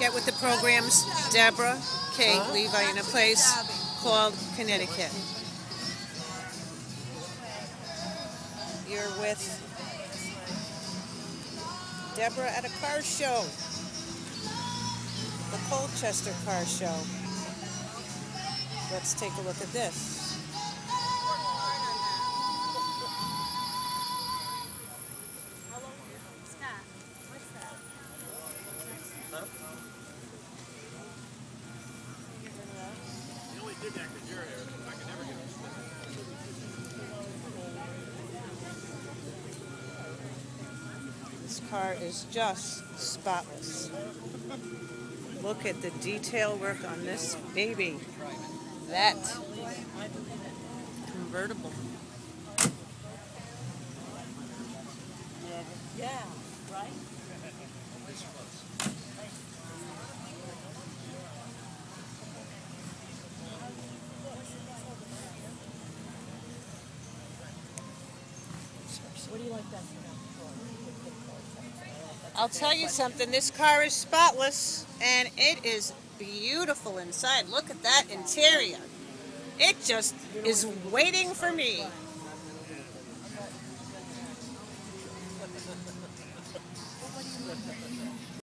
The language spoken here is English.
Get with the programs, Deborah K. Levi, in a place called Connecticut. You're with Deborah at a car show, the Colchester Car Show. Let's take a look at this. This car is just spotless. Look at the detail work on this baby. That convertible. Yeah, right? What do you like that for? I'll tell you something, this car is spotless and it is beautiful inside. Look at that interior. It just is waiting for me.